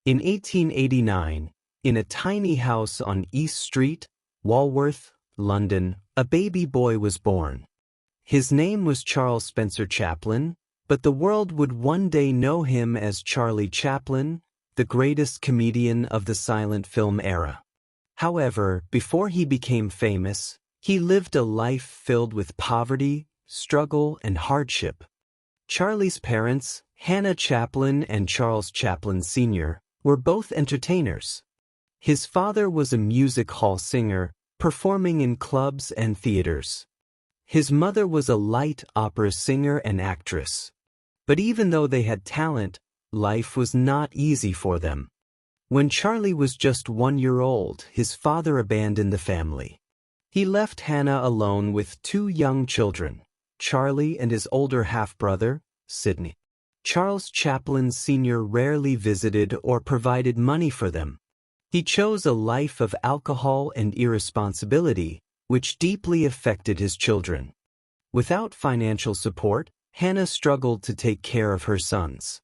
In 1889, in a tiny house on East Street, Walworth, London, a baby boy was born. His name was Charles Spencer Chaplin, but the world would one day know him as Charlie Chaplin, the greatest comedian of the silent film era. However, before he became famous, he lived a life filled with poverty, struggle, and hardship. Charlie's parents, Hannah Chaplin and Charles Chaplin Sr., were both entertainers. His father was a music hall singer, performing in clubs and theaters. His mother was a light opera singer and actress. But even though they had talent, life was not easy for them. When Charlie was just 1 year old, his father abandoned the family. He left Hannah alone with 2 young children, Charlie and his older half-brother, Sidney. Charles Chaplin Sr. rarely visited or provided money for them. He chose a life of alcohol and irresponsibility, which deeply affected his children. Without financial support, Hannah struggled to take care of her sons.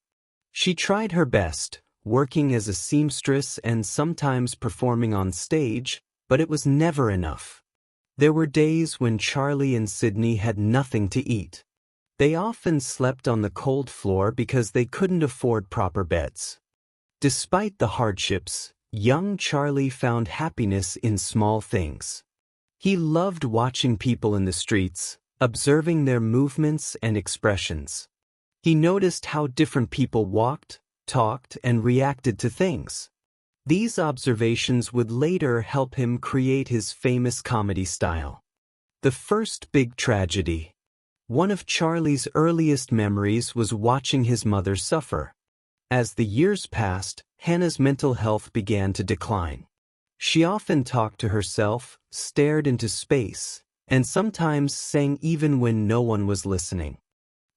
She tried her best, working as a seamstress and sometimes performing on stage, but it was never enough. There were days when Charlie and Sidney had nothing to eat. They often slept on the cold floor because they couldn't afford proper beds. Despite the hardships, young Charlie found happiness in small things. He loved watching people in the streets, observing their movements and expressions. He noticed how different people walked, talked, and reacted to things. These observations would later help him create his famous comedy style. The first big tragedy. One of Charlie's earliest memories was watching his mother suffer. As the years passed, Hannah's mental health began to decline. She often talked to herself, stared into space, and sometimes sang even when no one was listening.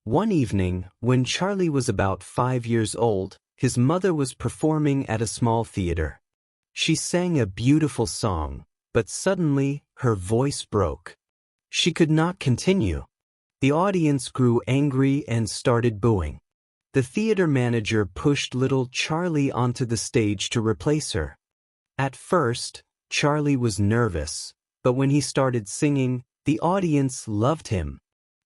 One evening, when Charlie was about 5 years old, his mother was performing at a small theater. She sang a beautiful song, but suddenly, her voice broke. She could not continue. The audience grew angry and started booing. The theater manager pushed little Charlie onto the stage to replace her. At first, Charlie was nervous, but when he started singing, the audience loved him.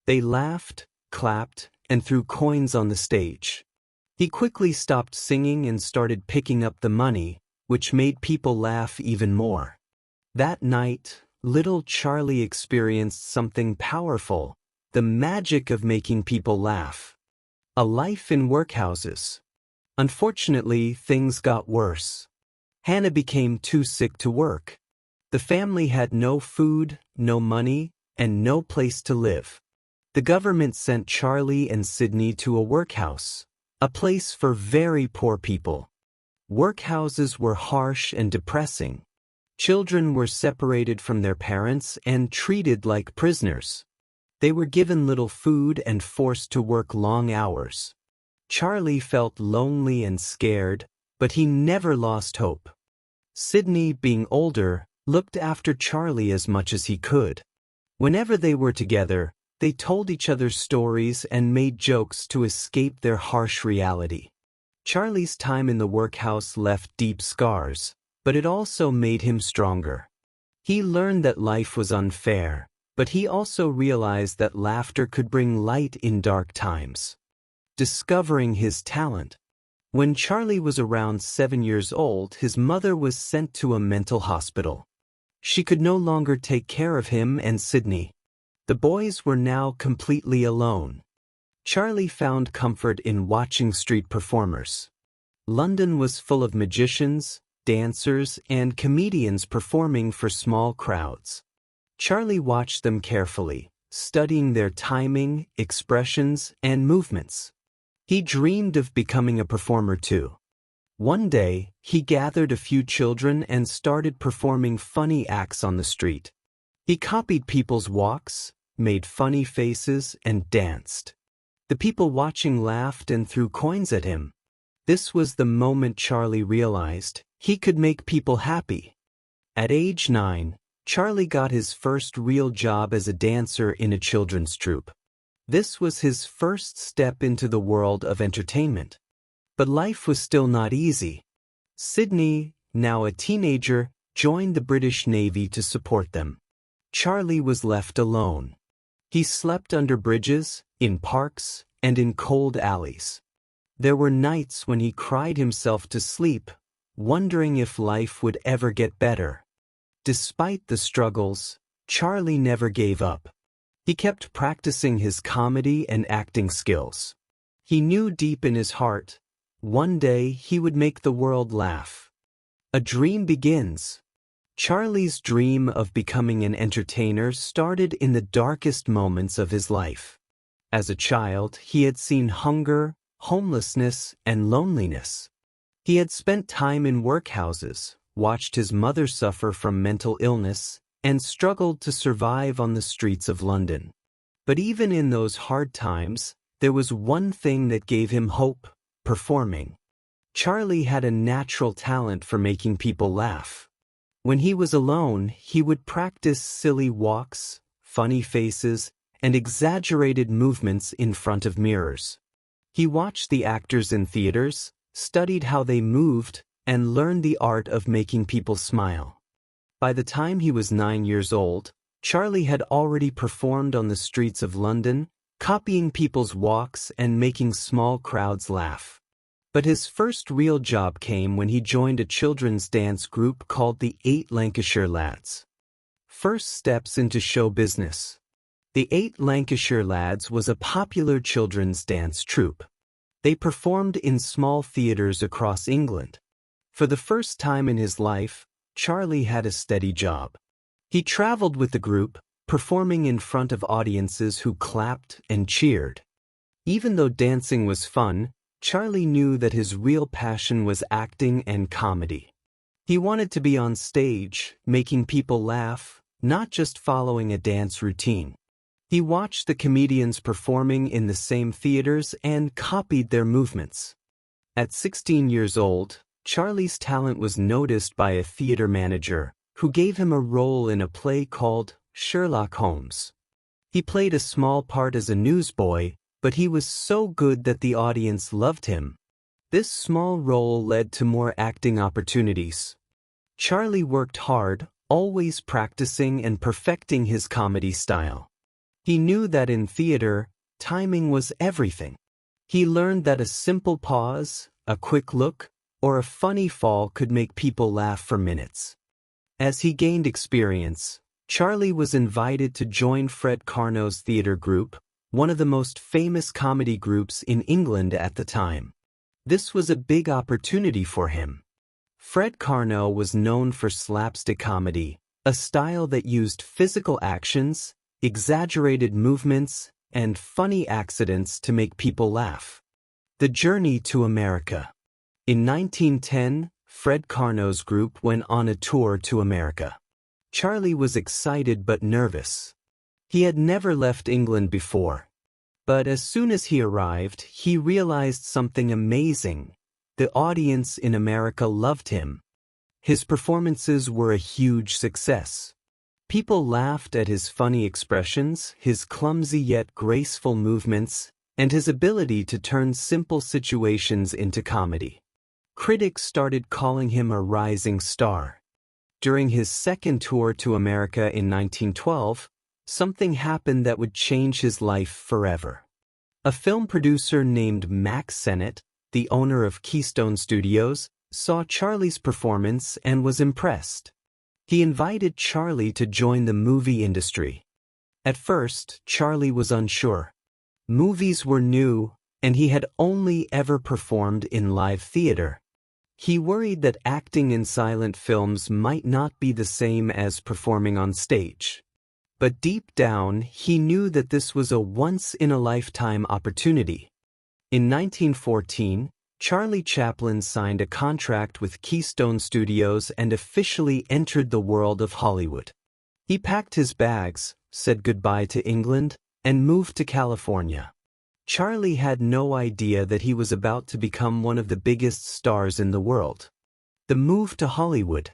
They laughed, clapped, and threw coins on the stage. He quickly stopped singing and started picking up the money, which made people laugh even more. That night, little Charlie experienced something powerful. The magic of making people laugh. A life in workhouses. Unfortunately, things got worse. Hannah became too sick to work. The family had no food, no money, and no place to live. The government sent Charlie and Sidney to a workhouse, a place for very poor people. Workhouses were harsh and depressing. Children were separated from their parents and treated like prisoners. They were given little food and forced to work long hours. Charlie felt lonely and scared, but he never lost hope. Sidney, being older, looked after Charlie as much as he could. Whenever they were together, they told each other stories and made jokes to escape their harsh reality. Charlie's time in the workhouse left deep scars, but it also made him stronger. He learned that life was unfair, but he also realized that laughter could bring light in dark times. Discovering his talent. When Charlie was around 7 years old, his mother was sent to a mental hospital. She could no longer take care of him and Sidney. The boys were now completely alone. Charlie found comfort in watching street performers. London was full of magicians, dancers, and comedians performing for small crowds. Charlie watched them carefully, studying their timing, expressions, and movements. He dreamed of becoming a performer too. One day, he gathered a few children and started performing funny acts on the street. He copied people's walks, made funny faces, and danced. The people watching laughed and threw coins at him. This was the moment Charlie realized he could make people happy. At age 9, Charlie got his first real job as a dancer in a children's troupe. This was his first step into the world of entertainment. But life was still not easy. Sydney, now a teenager, joined the British Navy to support them. Charlie was left alone. He slept under bridges, in parks, and in cold alleys. There were nights when he cried himself to sleep, wondering if life would ever get better. Despite the struggles, Charlie never gave up. He kept practicing his comedy and acting skills. He knew deep in his heart, one day he would make the world laugh. A dream begins. Charlie's dream of becoming an entertainer started in the darkest moments of his life. As a child, he had seen hunger, homelessness, and loneliness. He had spent time in workhouses, watched his mother suffer from mental illness, and struggled to survive on the streets of London. But even in those hard times, there was one thing that gave him hope: performing. Charlie had a natural talent for making people laugh. When he was alone, he would practice silly walks, funny faces, and exaggerated movements in front of mirrors. He watched the actors in theaters, studied how they moved, and learned the art of making people smile. By the time he was 9 years old, Charlie had already performed on the streets of London, copying people's walks and making small crowds laugh. But his first real job came when he joined a children's dance group called the 8 Lancashire Lads. First steps into show business. The 8 Lancashire Lads was a popular children's dance troupe. They performed in small theaters across England. For the first time in his life, Charlie had a steady job. He traveled with the group, performing in front of audiences who clapped and cheered. Even though dancing was fun, Charlie knew that his real passion was acting and comedy. He wanted to be on stage, making people laugh, not just following a dance routine. He watched the comedians performing in the same theaters and copied their movements. At 16 years old, Charlie's talent was noticed by a theater manager, who gave him a role in a play called Sherlock Holmes. He played a small part as a newsboy, but he was so good that the audience loved him. This small role led to more acting opportunities. Charlie worked hard, always practicing and perfecting his comedy style. He knew that in theater, timing was everything. He learned that a simple pause, a quick look, or a funny fall could make people laugh for minutes. As he gained experience, Charlie was invited to join Fred Karno's theater group, one of the most famous comedy groups in England at the time. This was a big opportunity for him. Fred Karno was known for slapstick comedy, a style that used physical actions, exaggerated movements, and funny accidents to make people laugh. The journey to America. In 1910, Fred Karno's group went on a tour to America. Charlie was excited but nervous. He had never left England before. But as soon as he arrived, he realized something amazing. The audience in America loved him. His performances were a huge success. People laughed at his funny expressions, his clumsy yet graceful movements, and his ability to turn simple situations into comedy. Critics started calling him a rising star. During his second tour to America in 1912, something happened that would change his life forever. A film producer named Max Sennett, the owner of Keystone Studios, saw Charlie's performance and was impressed. He invited Charlie to join the movie industry. At first, Charlie was unsure. Movies were new, and he had only ever performed in live theater. He worried that acting in silent films might not be the same as performing on stage. But deep down, he knew that this was a once-in-a-lifetime opportunity. In 1914, Charlie Chaplin signed a contract with Keystone Studios and officially entered the world of Hollywood. He packed his bags, said goodbye to England, and moved to California. Charlie had no idea that he was about to become one of the biggest stars in the world. The move to Hollywood.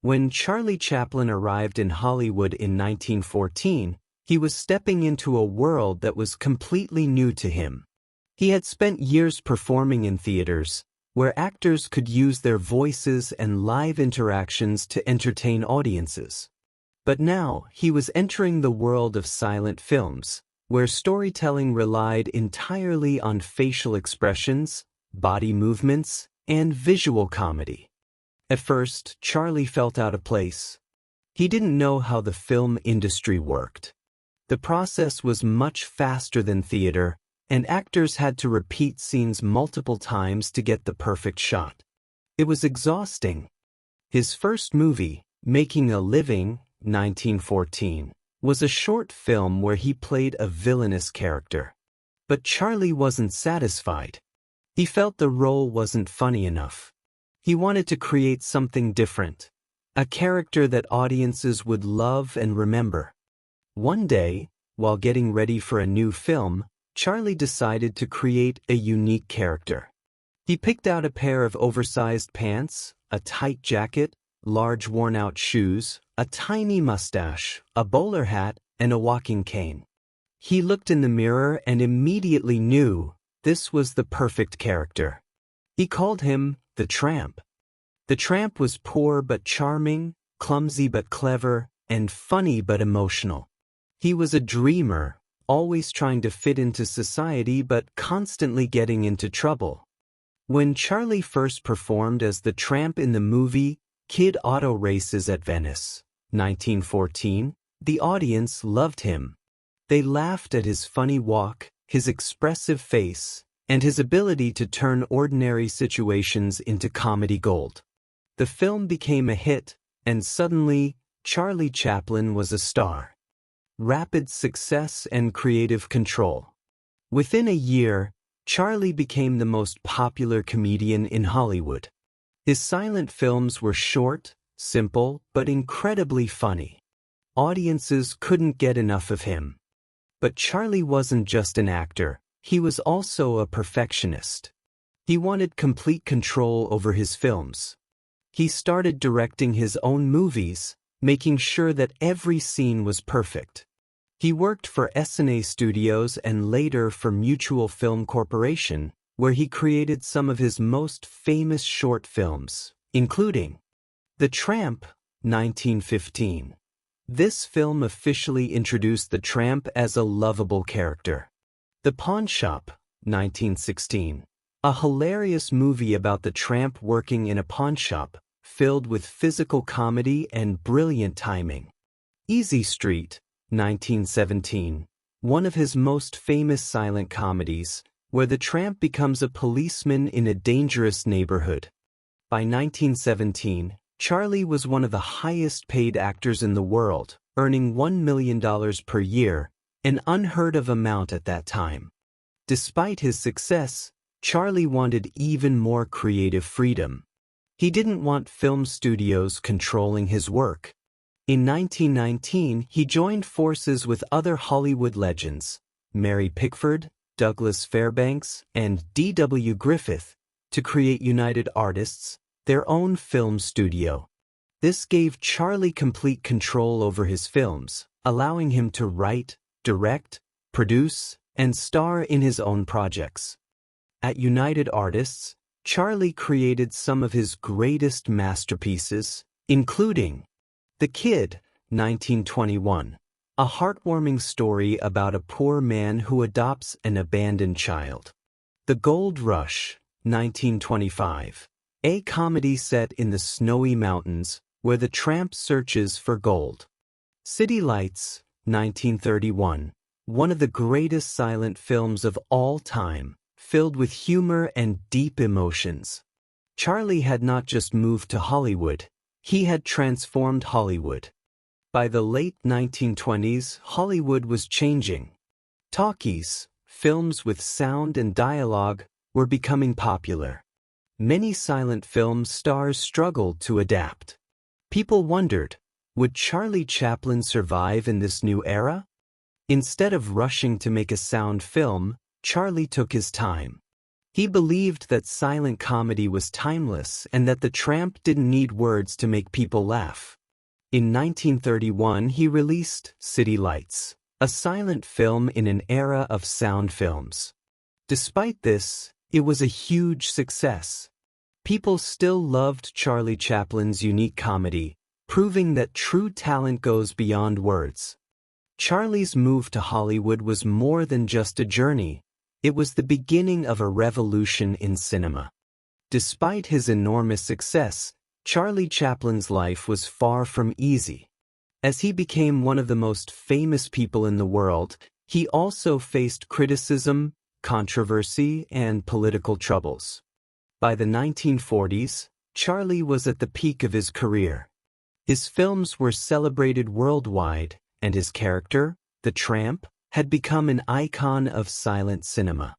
When Charlie Chaplin arrived in Hollywood in 1914, he was stepping into a world that was completely new to him. He had spent years performing in theaters, where actors could use their voices and live interactions to entertain audiences. But now, he was entering the world of silent films, where storytelling relied entirely on facial expressions, body movements, and visual comedy. At first, Charlie felt out of place. He didn't know how the film industry worked. The process was much faster than theater, and actors had to repeat scenes multiple times to get the perfect shot. It was exhausting. His first movie, Making a Living, 1914, was a short film where he played a villainous character. But Charlie wasn't satisfied. He felt the role wasn't funny enough. He wanted to create something different, a character that audiences would love and remember. One day, while getting ready for a new film, Charlie decided to create a unique character. He picked out a pair of oversized pants, a tight jacket, large worn-out shoes, a tiny mustache, a bowler hat, and a walking cane. He looked in the mirror and immediately knew this was the perfect character. He called him the Tramp. The Tramp was poor but charming, clumsy but clever, and funny but emotional. He was a dreamer, always trying to fit into society but constantly getting into trouble. When Charlie first performed as the Tramp in the movie Kid Auto Races at Venice, 1914, the audience loved him. They laughed at his funny walk, his expressive face, and his ability to turn ordinary situations into comedy gold. The film became a hit, and suddenly, Charlie Chaplin was a star. Rapid success and creative control. Within a year, Charlie became the most popular comedian in Hollywood. His silent films were short, simple, but incredibly funny. Audiences couldn't get enough of him. But Charlie wasn't just an actor, he was also a perfectionist. He wanted complete control over his films. He started directing his own movies, making sure that every scene was perfect. He worked for S&A Studios and later for Mutual Film Corporation, where he created some of his most famous short films, including The Tramp, 1915. This film officially introduced the Tramp as a lovable character. The Pawn Shop, 1916. A hilarious movie about the Tramp working in a pawn shop, filled with physical comedy and brilliant timing. Easy Street, 1917. One of his most famous silent comedies, where the Tramp becomes a policeman in a dangerous neighborhood. By 1917, Charlie was one of the highest-paid actors in the world, earning $1 million per year, an unheard-of amount at that time. Despite his success, Charlie wanted even more creative freedom. He didn't want film studios controlling his work. In 1919, he joined forces with other Hollywood legends, Mary Pickford, Douglas Fairbanks, and D.W. Griffith, to create United Artists, their own film studio. This gave Charlie complete control over his films, allowing him to write, direct, produce, and star in his own projects. At United Artists, Charlie created some of his greatest masterpieces, including The Kid, 1921, a heartwarming story about a poor man who adopts an abandoned child. The Gold Rush, 1925, a comedy set in the snowy mountains where the tramp searches for gold. City Lights, 1931, one of the greatest silent films of all time, filled with humor and deep emotions. Charlie had not just moved to Hollywood, he had transformed Hollywood. By the late 1920s, Hollywood was changing. Talkies, films with sound and dialogue, were becoming popular. Many silent film stars struggled to adapt. People wondered, would Charlie Chaplin survive in this new era? Instead of rushing to make a sound film, Charlie took his time. He believed that silent comedy was timeless and that the Tramp didn't need words to make people laugh. In 1931, he released City Lights, a silent film in an era of sound films. Despite this, it was a huge success. People still loved Charlie Chaplin's unique comedy, proving that true talent goes beyond words. Charlie's move to Hollywood was more than just a journey. It was the beginning of a revolution in cinema. Despite his enormous success, Charlie Chaplin's life was far from easy. As he became one of the most famous people in the world, he also faced criticism, controversy, and political troubles. By the 1940s, Charlie was at the peak of his career. His films were celebrated worldwide, and his character, the Tramp, had become an icon of silent cinema.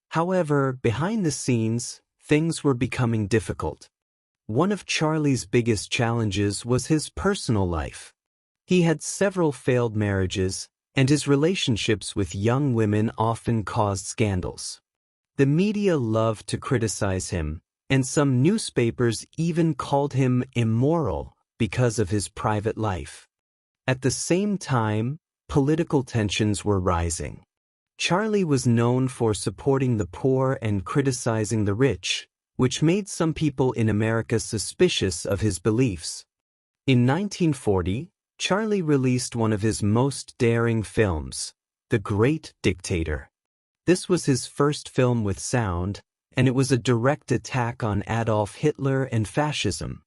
However, behind the scenes, things were becoming difficult. One of Charlie's biggest challenges was his personal life. He had several failed marriages, and his relationships with young women often caused scandals. The media loved to criticize him, and some newspapers even called him immoral because of his private life. At the same time, political tensions were rising. Charlie was known for supporting the poor and criticizing the rich, which made some people in America suspicious of his beliefs. In 1940, Charlie released one of his most daring films, The Great Dictator. This was his first film with sound, and it was a direct attack on Adolf Hitler and fascism.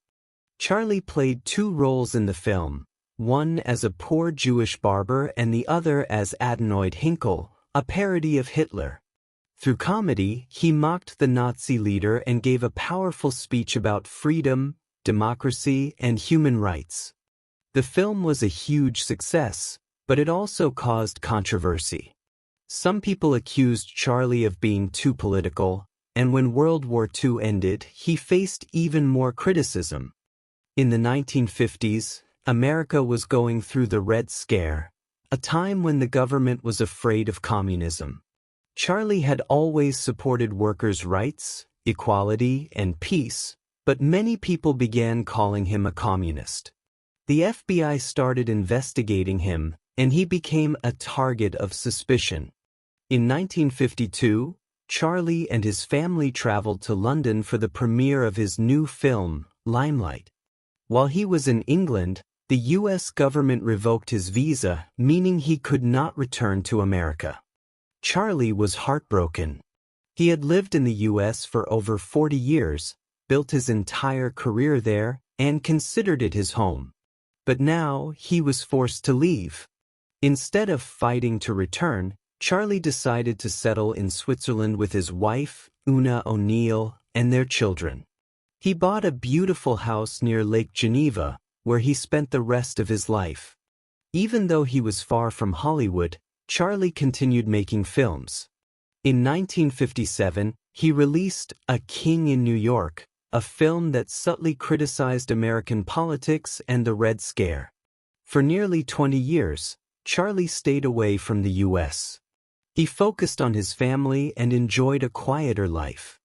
Charlie played two roles in the film, one as a poor Jewish barber and the other as Adenoid Hinkle, a parody of Hitler. Through comedy, he mocked the Nazi leader and gave a powerful speech about freedom, democracy, and human rights. The film was a huge success, but it also caused controversy. Some people accused Charlie of being too political, and when World War II ended, he faced even more criticism. In the 1950s, America was going through the Red Scare, a time when the government was afraid of communism. Charlie had always supported workers' rights, equality, and peace, but many people began calling him a communist. The FBI started investigating him, and he became a target of suspicion. In 1952, Charlie and his family traveled to London for the premiere of his new film, Limelight. While he was in England, the U.S. government revoked his visa, meaning he could not return to America. Charlie was heartbroken. He had lived in the U.S. for over 40 years, built his entire career there, and considered it his home. But now he was forced to leave. Instead of fighting to return, Charlie decided to settle in Switzerland with his wife, Una O'Neill, and their children. He bought a beautiful house near Lake Geneva, where he spent the rest of his life. Even though he was far from Hollywood, Charlie continued making films. In 1957, he released A King in New York, a film that subtly criticized American politics and the Red Scare. For nearly 20 years, Charlie stayed away from the U.S. He focused on his family and enjoyed a quieter life.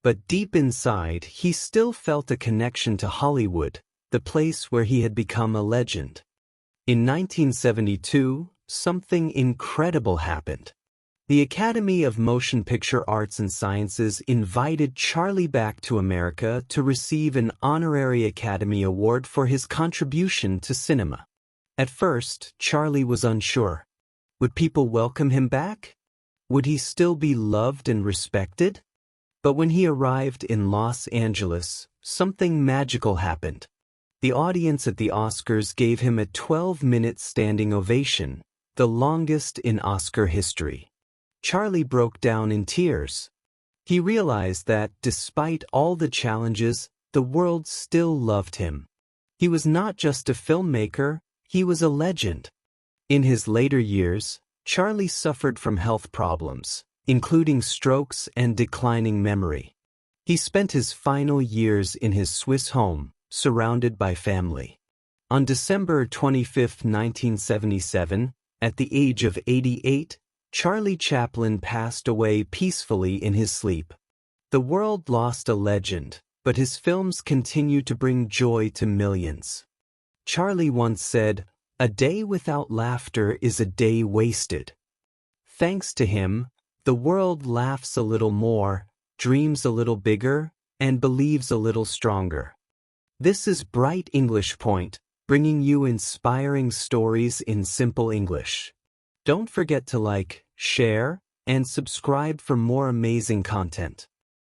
But deep inside, he still felt a connection to Hollywood, the place where he had become a legend. In 1972, something incredible happened. The Academy of Motion Picture Arts and Sciences invited Charlie back to America to receive an honorary Academy Award for his contribution to cinema. At first, Charlie was unsure. Would people welcome him back? Would he still be loved and respected? But when he arrived in Los Angeles, something magical happened. The audience at the Oscars gave him a 12-minute standing ovation, the longest in Oscar history. Charlie broke down in tears. He realized that, despite all the challenges, the world still loved him. He was not just a filmmaker, he was a legend. In his later years, Charlie suffered from health problems, including strokes and declining memory. He spent his final years in his Swiss home, surrounded by family. On December 25, 1977, at the age of 88, Charlie Chaplin passed away peacefully in his sleep. The world lost a legend, but his films continue to bring joy to millions. Charlie once said, "A day without laughter is a day wasted." Thanks to him, the world laughs a little more, dreams a little bigger, and believes a little stronger. This is Bright English Point, bringing you inspiring stories in simple English. Don't forget to like, share, and subscribe for more amazing content.